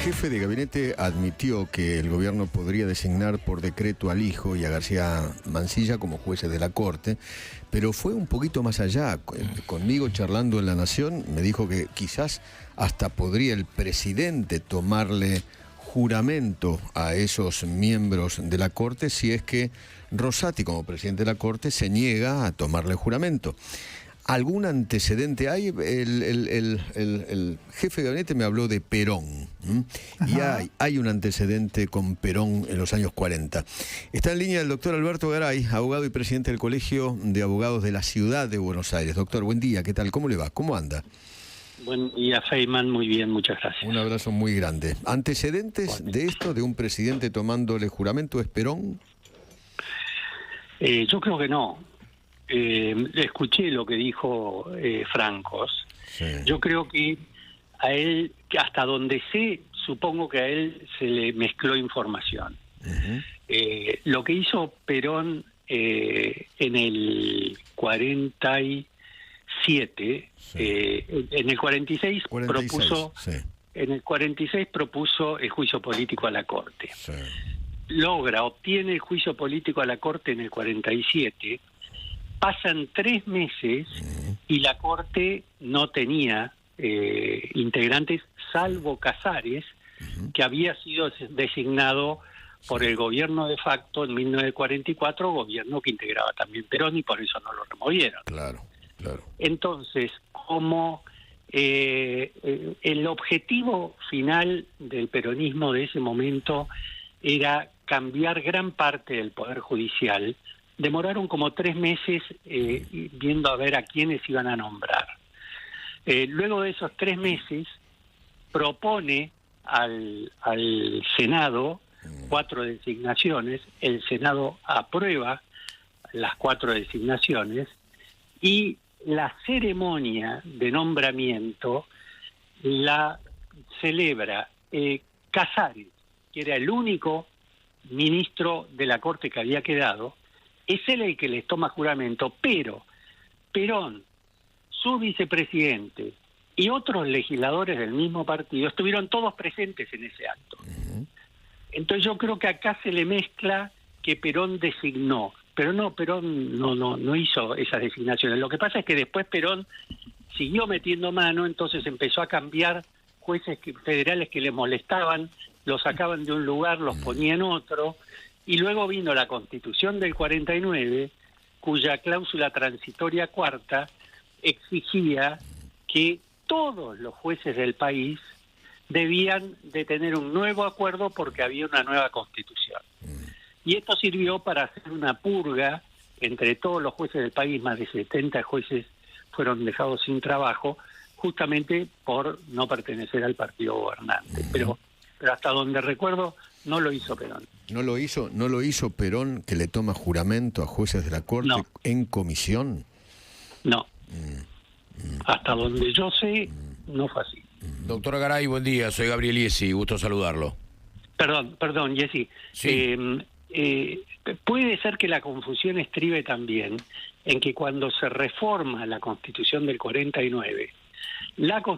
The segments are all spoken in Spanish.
jefe de gabinete admitió que el gobierno podría designar por decreto al hijo y a García Mansilla como jueces de la Corte, pero fue un poquito más allá. Conmigo, charlando en La Nación, me dijo que quizás hasta podría el presidente tomarle juramento a esos miembros de la Corte si es que Rosati, como presidente de la Corte, se niega a tomarle juramento. ¿Algún antecedente hay? El jefe de gabinete me habló de Perón, y hay un antecedente con Perón en los años 40. Está en línea el doctor Alberto Garay, abogado y presidente del Colegio de Abogados de la Ciudad de Buenos Aires. Doctor, buen día, ¿qué tal? ¿Cómo le va? ¿Cómo anda? Buen día, Feynman, muy bien, muchas gracias. Un abrazo muy grande. ¿Antecedentes de esto, de un presidente tomándole juramento, es Perón? Yo creo que no. Escuché lo que dijo Francos. Sí. Yo creo que a él, que hasta donde sé, supongo que a él se le mezcló información. Lo que hizo Perón en el 47, en el 46 propuso, sí. En el 46 propuso el juicio político a la Corte. Sí. Obtiene el juicio político a la Corte en el 47. Pasan 3 meses y la Corte no tenía integrantes, salvo Casares, que había sido designado por el gobierno de facto en 1944, gobierno que integraba también Perón, y por eso no lo removieron. Claro. Entonces, como el objetivo final del peronismo de ese momento era cambiar gran parte del Poder Judicial, demoraron como 3 meses viendo a ver a quiénes iban a nombrar. Luego de esos 3 meses, propone al Senado 4 designaciones, el Senado aprueba las 4 designaciones y la ceremonia de nombramiento la celebra Casares, que era el único ministro de la Corte que había quedado. Es él el que les toma juramento, pero Perón, su vicepresidente y otros legisladores del mismo partido estuvieron todos presentes en ese acto. Entonces yo creo que acá se le mezcla que Perón designó, pero no, Perón no hizo esas designaciones. Lo que pasa es que después Perón siguió metiendo mano, entonces empezó a cambiar jueces federales que le molestaban, los sacaban de un lugar, los ponía en otro. Y luego vino la Constitución del 49, cuya cláusula transitoria cuarta exigía que todos los jueces del país debían de tener un nuevo acuerdo porque había una nueva Constitución. Y esto sirvió para hacer una purga entre todos los jueces del país. Más de 70 jueces fueron dejados sin trabajo justamente por no pertenecer al partido gobernante. Pero hasta donde recuerdo, no lo hizo Perón. ¿No lo hizo Perón, que le toma juramento a jueces de la Corte en comisión? No. Hasta donde yo sé, no fue así. Doctor Garay, buen día. Soy Gabriel Iesi, gusto saludarlo. Perdón, Jessy. Sí. Puede ser que la confusión estribe también en que cuando se reforma la Constitución del 49,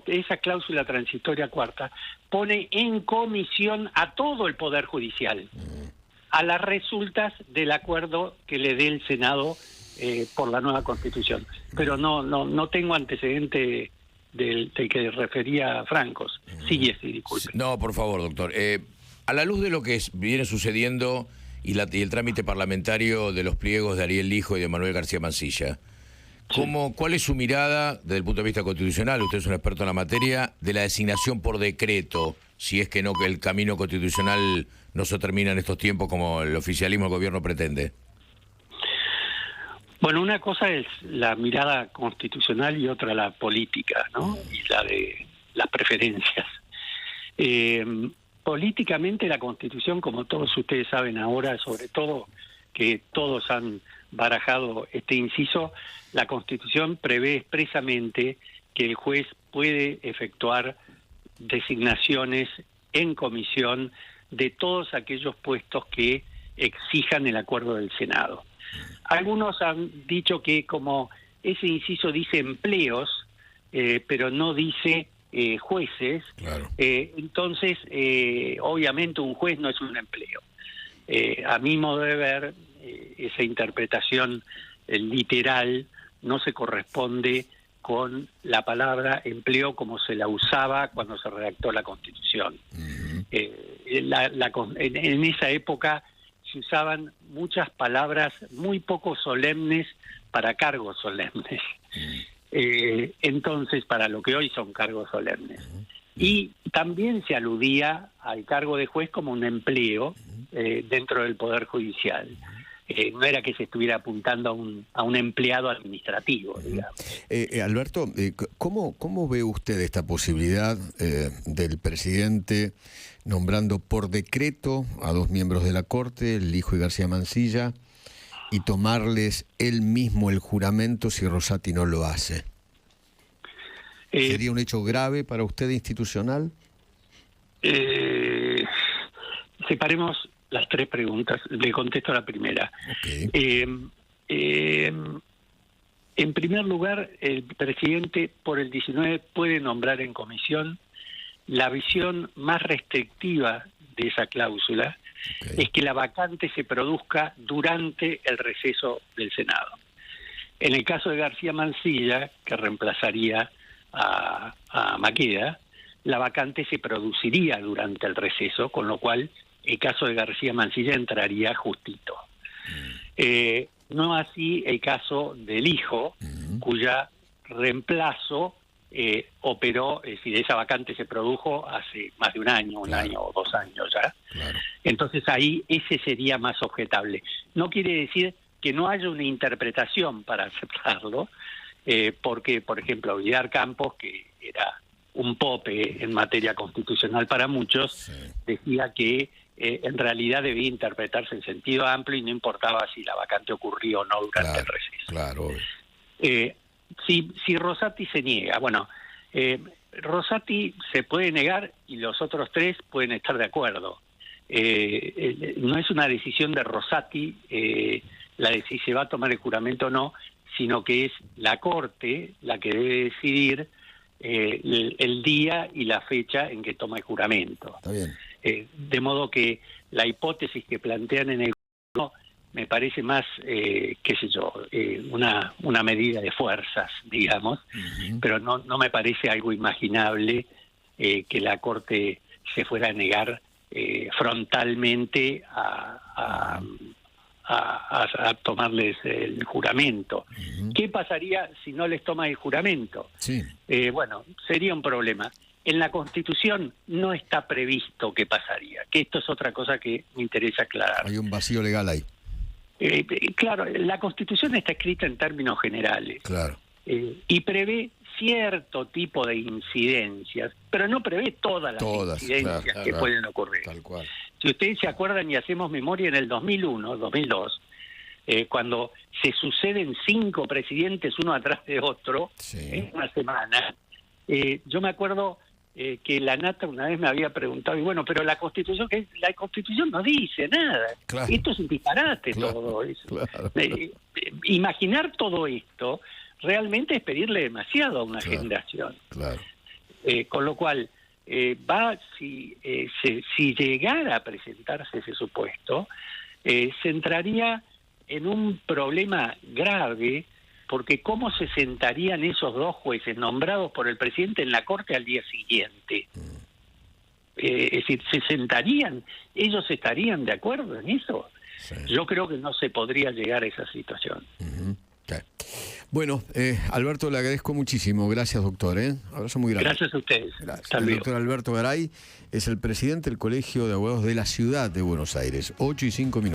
esa cláusula transitoria cuarta pone en comisión a todo el Poder Judicial a las resultas del acuerdo que le dé el Senado por la nueva Constitución. Pero no tengo antecedente del que refería Francos. Sí, disculpe. No, por favor, doctor. A la luz de lo que viene sucediendo y el trámite parlamentario de los pliegos de Ariel Lijo y de Manuel García Mansilla, ¿cuál es su mirada desde el punto de vista constitucional? Usted es un experto en la materia, de la designación por decreto, si es que el camino constitucional no se termina en estos tiempos como el oficialismo del gobierno pretende. Bueno, una cosa es la mirada constitucional y otra la política, ¿no? Y la de las preferencias. Políticamente la Constitución, como todos ustedes saben ahora, sobre todo que todos han barajado este inciso, la Constitución prevé expresamente que el juez puede efectuar designaciones en comisión de todos aquellos puestos que exijan el acuerdo del Senado. Algunos han dicho que como ese inciso dice empleos, pero no dice jueces, Claro. Entonces obviamente un juez no es un empleo. A mi modo de ver, esa interpretación literal no se corresponde con la palabra empleo como se la usaba cuando se redactó la Constitución. Uh-huh. En esa época se usaban muchas palabras muy poco solemnes para cargos solemnes. Entonces, para lo que hoy son cargos solemnes. Y también se aludía al cargo de juez como un empleo dentro del Poder Judicial. No era que se estuviera apuntando a un empleado administrativo, digamos. Alberto, ¿cómo ve usted esta posibilidad del presidente nombrando por decreto a 2 miembros de la Corte, el Lijo y García Mansilla, y tomarles él mismo el juramento si Rosati no lo hace? ¿Sería un hecho grave para usted institucional? Separemos las 3 preguntas. Le contesto a la primera. Okay. En primer lugar, el presidente por el 19 puede nombrar en comisión. La visión más restrictiva de esa cláusula es que la vacante se produzca durante el receso del Senado. En el caso de García Mansilla, que reemplazaría a Maqueda, la vacante se produciría durante el receso, con lo cual el caso de García Mansilla entraría justito. No así el caso del Hijo, cuya reemplazo operó, es decir, esa vacante se produjo hace más de un año o 2 años ya. Claro. Entonces ahí ese sería más objetable. No quiere decir que no haya una interpretación para aceptarlo, porque, por ejemplo, Vidar Campos, que era un pope en materia constitucional para muchos, decía que en realidad debía interpretarse en sentido amplio y no importaba si la vacante ocurrió o no durante el receso. Claro. Si Rosati se niega, Rosati se puede negar y los otros 3 pueden estar de acuerdo. No es una decisión de Rosati la de si se va a tomar el juramento o no, sino que es la Corte la que debe decidir el día y la fecha en que toma el juramento. Está bien. De modo que la hipótesis que plantean en el gobierno me parece más, una medida de fuerzas, digamos, pero no me parece algo imaginable que la Corte se fuera a negar frontalmente a tomarles el juramento. ¿Qué pasaría si no les toma el juramento? Sí. Sería un problema. En la Constitución no está previsto qué pasaría, que esto es otra cosa que me interesa aclarar. Hay un vacío legal ahí. Claro, la Constitución está escrita en términos generales. Claro. Y prevé cierto tipo de incidencias, pero no prevé todas las incidencias que pueden ocurrir. Tal cual. Si ustedes se acuerdan y hacemos memoria, en el 2001, 2002, cuando se suceden 5 presidentes uno atrás de otro en una semana, yo me acuerdo que la Nata una vez me había preguntado, pero la Constitución no dice nada. Claro. Esto es un disparate todo eso. Claro. Imaginar todo esto realmente es pedirle demasiado a una generación. Claro. Con lo cual, si llegara a presentarse ese supuesto, se entraría en un problema grave, porque ¿cómo se sentarían esos 2 jueces nombrados por el presidente en la Corte al día siguiente? Es decir, ¿se sentarían? ¿Ellos estarían de acuerdo en eso? Sí. Yo creo que no se podría llegar a esa situación. Okay. Bueno, Alberto, le agradezco muchísimo. Gracias, doctor. Abrazo muy grande. Gracias a ustedes. Gracias. El doctor Alberto Garay es el presidente del Colegio de Abogados de la Ciudad de Buenos Aires. 8:05.